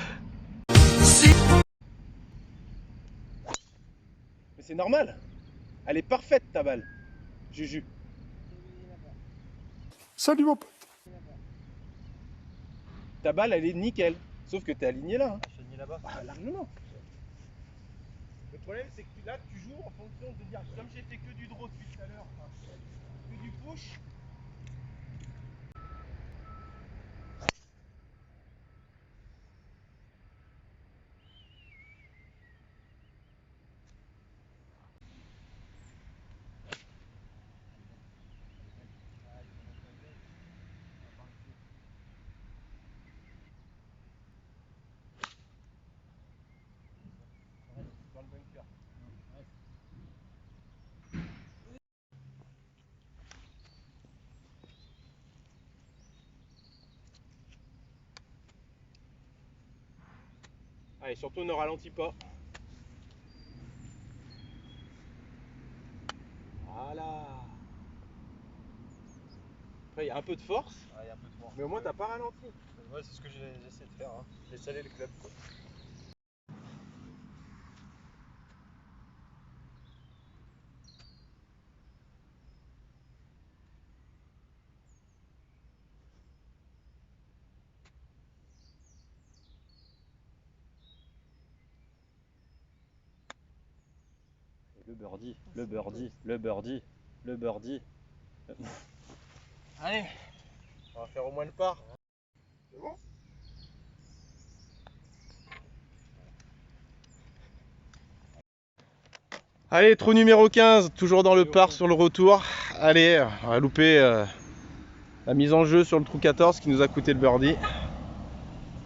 Mais c'est normal. Elle est parfaite ta balle, Juju. Salut mon pote. Ta balle, elle est nickel. Sauf que t'es aligné là. Hein. Je finis là-bas. Ah, largement. Le problème, c'est que là, tu joues en fonction de dire, comme j'ai fait que du draw depuis tout à l'heure, enfin, que du push. Dans le bunker. Allez, surtout ne ralentis pas. Voilà. Après, il y a un peu de force, Ouais, y a un peu de force. mais au moins, t'as pas ralenti. Ouais, c'est ce que j'essaie de faire. Hein. J'ai salé le club, quoi. Le birdie, le birdie, le birdie, le birdie. Allez, on va faire au moins le par. C'est bon? Allez, trou numéro 15, toujours dans le par sur le retour. Allez, on va louper la mise en jeu sur le trou 14 qui nous a coûté le birdie.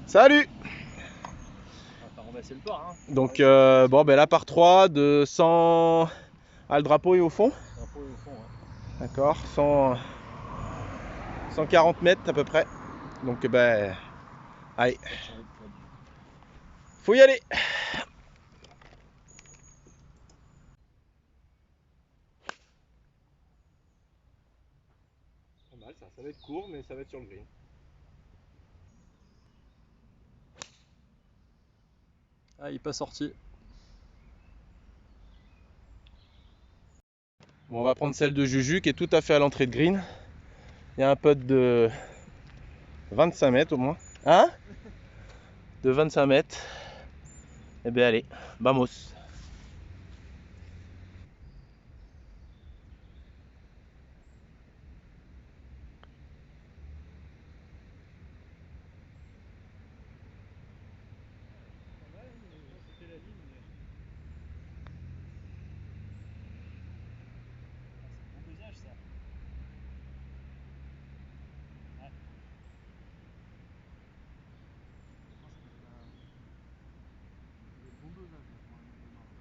Salut! On va ramasser le par. Hein. Donc, bon, ben là par 3 de 100. Ah, le drapeau est au fond? Un peu au fond. Ouais. D'accord, 100 140 mètres à peu près. Donc ben, allez, faut y aller. Pas mal ça va être court mais ça va être sur le green. Ah, il n'est pas sorti. Bon, on va prendre celle de Juju qui est tout à fait à l'entrée de green. Il y a un putt de 25 mètres au moins. Hein? De 25 mètres. Eh bien allez, vamos.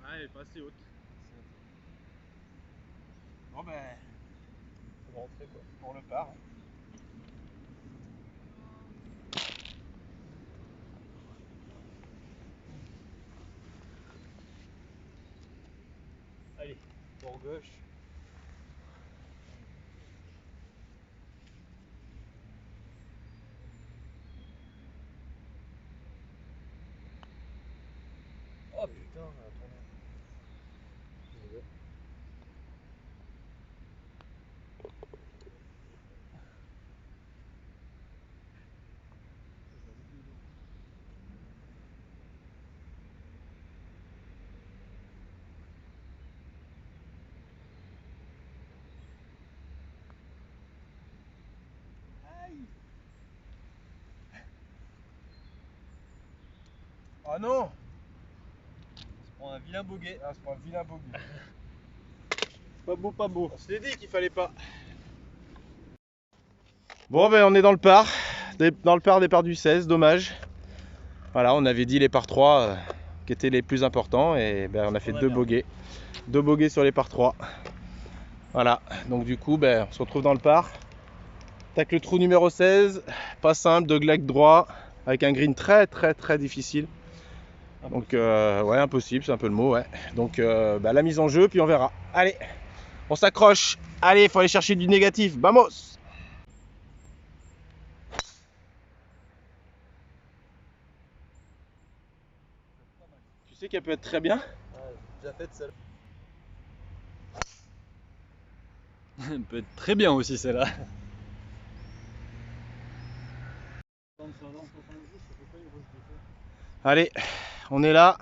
Ouais, elle est pas assez haute. Bon ben, faut rentrer quoi, pour le par. Allez, pour gauche. Oh putain, attends. Oh non! On prend un vilain bogey. Ah, c'est pour un vilain bogey. Pas beau, pas beau. On se l'est dit qu'il fallait pas. Bon ben on est dans le par. Dans le par départ du 16, dommage. Voilà, on avait dit les par 3 qui étaient les plus importants et ben on a fait deux bogeys. Deux bogeys sur les par 3. Voilà, donc du coup ben on se retrouve dans le par. Tac le trou numéro 16, pas simple, de glac droit, avec un green très difficile. Donc ouais, impossible, c'est un peu le mot, ouais. Donc la mise en jeu, puis on verra. Allez, on s'accroche. Allez, il faut aller chercher du négatif. Vamos! Tu sais qu'elle peut être très bien. Déjà fait celle. Elle peut être très bien aussi celle-là. Allez, on est là.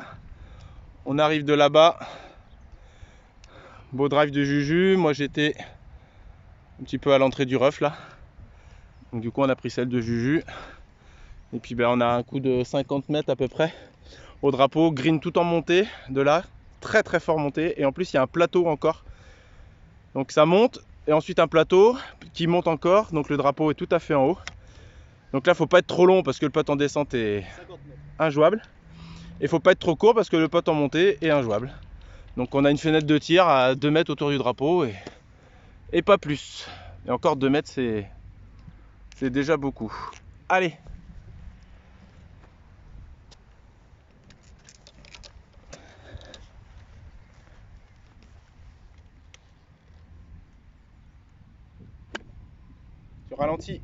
On arrive de là-bas. Beau drive de Juju. Moi j'étais un petit peu à l'entrée du rough là. Donc du coup on a pris celle de Juju. Et puis ben, on a un coup de 50 mètres à peu près au drapeau. Green tout en montée de là. Très fort montée. Et en plus il y a un plateau encore. Donc ça monte. Et ensuite un plateau qui monte encore. Donc le drapeau est tout à fait en haut. Donc là faut pas être trop long parce que le putt en descente est injouable. Et faut pas être trop court parce que le putt en montée est injouable. Donc on a une fenêtre de tir à 2 mètres autour du drapeau et pas plus. Et encore 2 mètres c'est déjà beaucoup. Allez! Tu ralentis.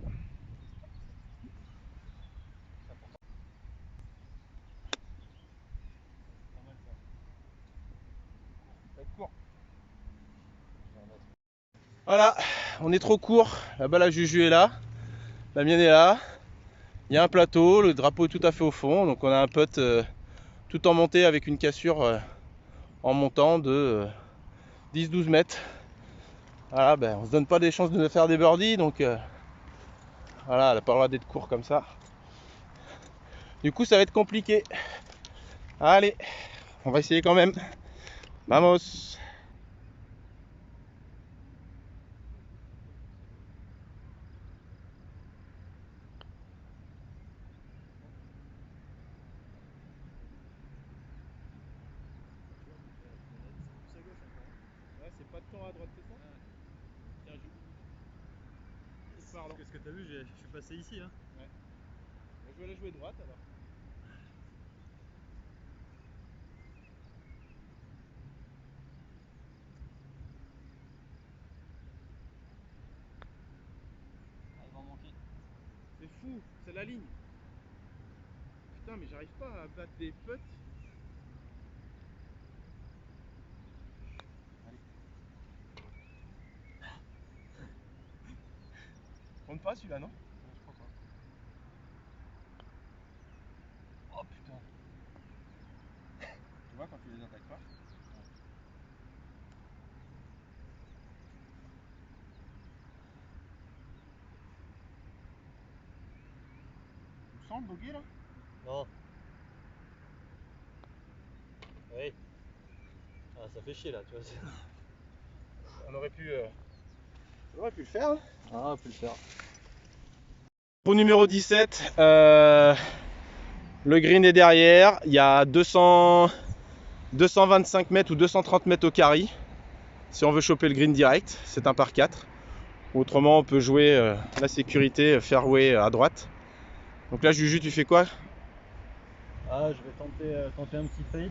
Voilà, on est trop court. Là-bas la Juju est là. La mienne est là. Il y a un plateau, le drapeau est tout à fait au fond. Donc on a un putt tout en montée avec une cassure en montant de 10-12 mètres. Voilà, ben, on se donne pas des chances de faire des birdies. Donc voilà, elle n'a pas le droit d'être court comme ça. Du coup ça va être compliqué. Allez, on va essayer quand même. Vamos! Ouais, c'est pas de temps à droite, c'est ça? Qu'est-ce que t'as vu? Je suis passé ici. Hein. Ouais. Je vais aller jouer droite alors. Ah, il va en manquer. C'est fou, c'est la ligne. Putain, mais j'arrive pas à battre des putts. Compte pas celui-là, non? Je crois pas. Oh putain. Tu vois quand tu les attaques pas? Tu sens le bogey là? Non. Oui. Ah, ça fait chier là, tu vois. On aurait pu le faire. Hein. Ah, on peut le faire. Trou numéro 17, le green est derrière, il y a 225 mètres ou 230 mètres au carry. Si on veut choper le green direct, c'est un par 4. Autrement, on peut jouer la sécurité fairway à droite. Donc là, Juju, tu fais quoi? Ah, je vais tenter un petit fade.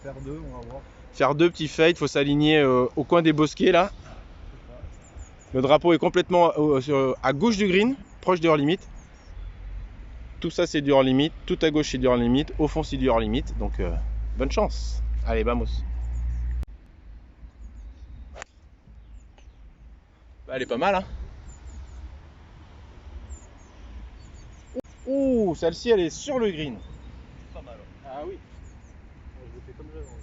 Faire 2, on va voir. Faire 2 petits fades, il faut s'aligner au coin des bosquets là. Le drapeau est complètement à gauche du green, proche du hors limit. Tout ça c'est du hors limit, tout à gauche c'est du hors limit, au fond c'est du hors limit. Donc bonne chance. Allez, vamos. Bah, elle est pas mal hein. Ouh, celle-ci elle est sur le green. Pas mal. Ah oui. Je le fais comme j'avais envie.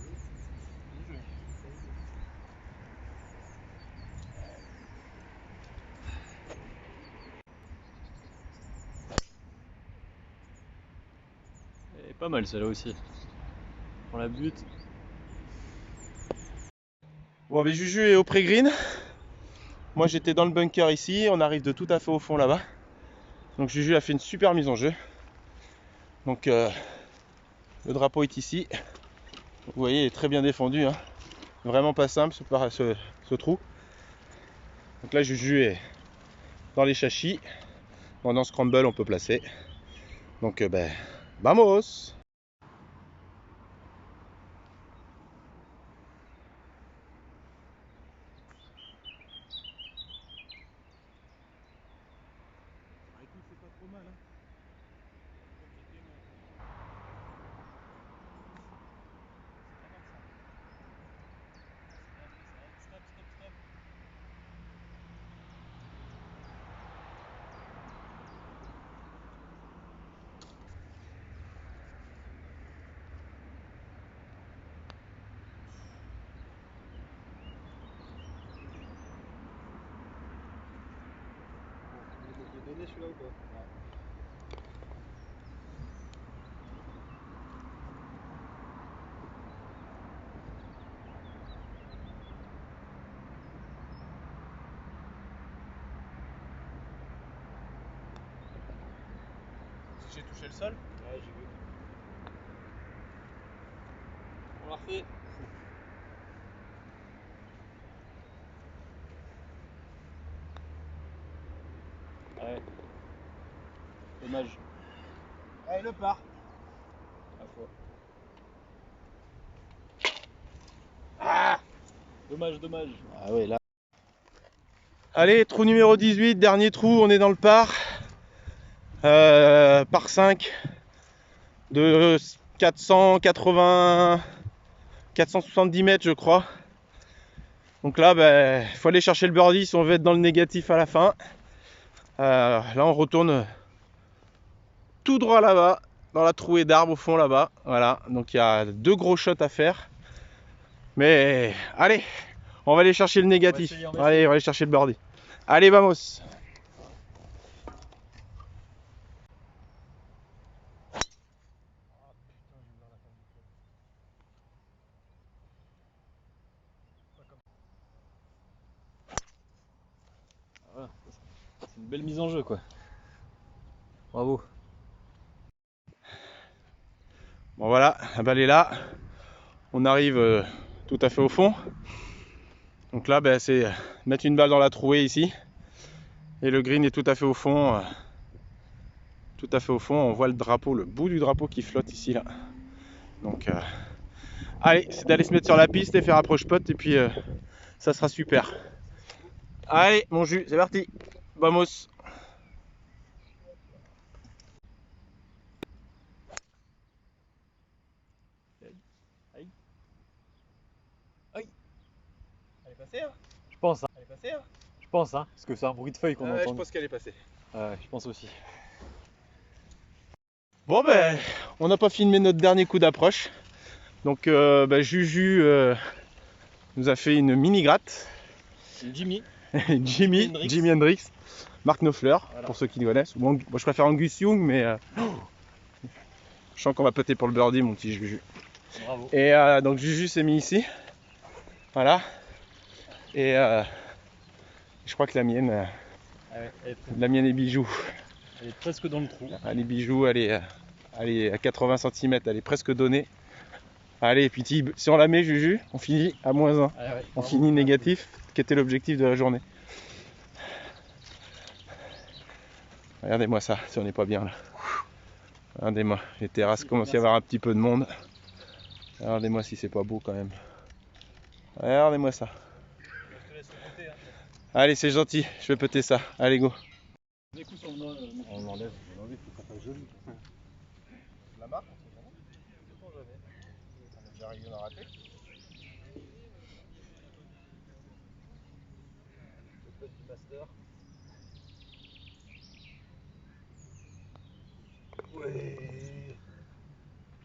Et pas mal celle-là aussi. On la bute. Bon, mais Juju est au pré-green. Moi j'étais dans le bunker ici, on arrive de tout à fait au fond là-bas. Donc Juju a fait une super mise en jeu. Donc le drapeau est ici. Vous voyez, il est très bien défendu. Hein. Vraiment pas simple ce trou. Donc là Juju est dans les châchis. Bon, dans Scramble on peut placer. Donc ben, vamos! C'est pas trop mal hein. Il est donné celui-là ou pas? Si j'ai touché le sol? Ouais, j'ai vu. On la refait. Ouais. Dommage. Allez, le part. À fois. Ah! Dommage. Ah ouais, là. Allez, trou numéro 18, dernier trou, on est dans le par. Par 5 de 470 mètres je crois. Donc là, ben, faut aller chercher le birdie si on veut être dans le négatif à la fin. Là, on retourne tout droit là-bas, dans la trouée d'arbres au fond là-bas. Voilà, donc il y a 2 gros shots à faire. Mais allez, on va aller chercher le négatif. Allez, on va aller chercher le birdie. Allez, vamos! Voilà. C'est une belle mise en jeu quoi. Bravo. Bon voilà, la balle est là. On arrive tout à fait au fond. Donc là, ben, c'est mettre une balle dans la trouée ici. Et le green est tout à fait au fond. Tout à fait au fond, on voit le drapeau, le bout du drapeau qui flotte ici là. Donc allez, c'est d'aller se mettre sur la piste et faire approche putt et puis ça sera super. Allez mon jus, c'est parti. Vamos. Elle est passée hein? Je pense, hein. Elle est passée hein? Je pense, hein. Parce que c'est un bruit de feuilles qu'on Je entend. pense qu'elle est passée. Ouais, je pense aussi. Bon ben, on n'a pas filmé notre dernier coup d'approche. Donc Juju nous a fait une mini gratte. Jimmy. Jimi Hendrix, Mark Knopfler, Voilà. pour ceux qui le connaissent. Moi je préfère Angus Young, mais je sens qu'on va péter pour le birdie, mon petit Juju. Bravo. Et donc Juju s'est mis ici. Voilà. Et je crois que la mienne est bijou. Elle est presque dans le trou. Elle est bijou, elle est à 80 cm, elle est presque donnée. Allez, et puis si on la met Juju, on finit à -1. Ah ouais. On finit négatif, qui était l'objectif de la journée. Regardez-moi ça, si on n'est pas bien là. Regardez-moi, les terrasses commencent à y avoir un petit peu de monde. Regardez-moi si c'est pas beau quand même. Regardez-moi ça. Allez, c'est gentil, je vais péter ça. Allez, go. On l'enlève, c'est pas joli. La marque, on a déjà réussi à rater. Le petit master. Ouais.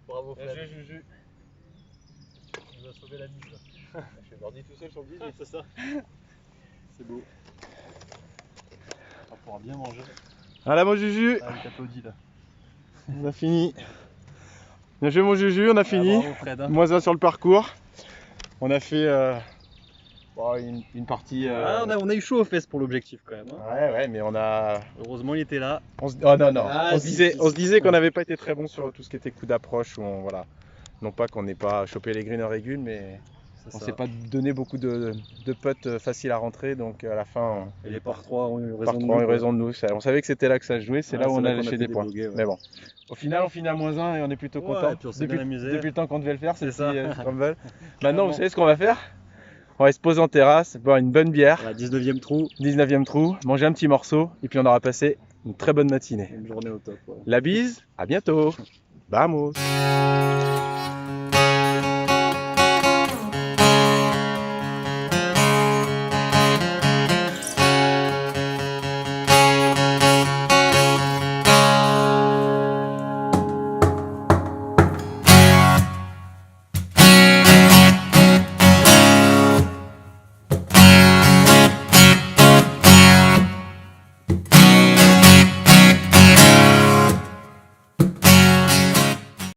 Bravo Bien Fred. joué, Juju. Tu nous as sauvé la mise là. Je fais birdie tout seul sur le 18. C'est ça. C'est beau. On va pouvoir bien manger. Voilà mon Juju, Ah, il t'applaudit là. on a fini. Bien joué mon Juju, on a fini. Bravo Fred. Hein. -1 sur le parcours. On a fait une partie. Ah, on a eu chaud aux fesses pour l'objectif quand même. Hein. Ouais, mais on a. Heureusement il était là. Oh non. Ah, on se disait qu'on n'avait pas été très bon sur tout ce qui était coup d'approche. Voilà. Non pas qu'on n'ait pas chopé les greens en régule, mais C'est on ça. s'est pas donné beaucoup de putts faciles à rentrer. Donc à la fin, Et les par 3 ont eu par raison. 3 ont eu raison de nous. On savait que c'était là que ça se jouait. C'est Ouais, là où c'est on là a qu'on a lâché fait des des points. bogeys, ouais. Mais bon, au final, on finit à -1 et on est plutôt Ouais, content. et puis on s'est bien amusé. Depuis le temps qu'on devait le faire, c'est ça. Scramble. Maintenant, vous savez ce qu'on va faire? On va se poser en terrasse, boire une bonne bière, La 19e trou. 19e trou, manger un petit morceau, et puis on aura passé une très bonne matinée. Une journée au top. Ouais. La bise, à bientôt. Vamos.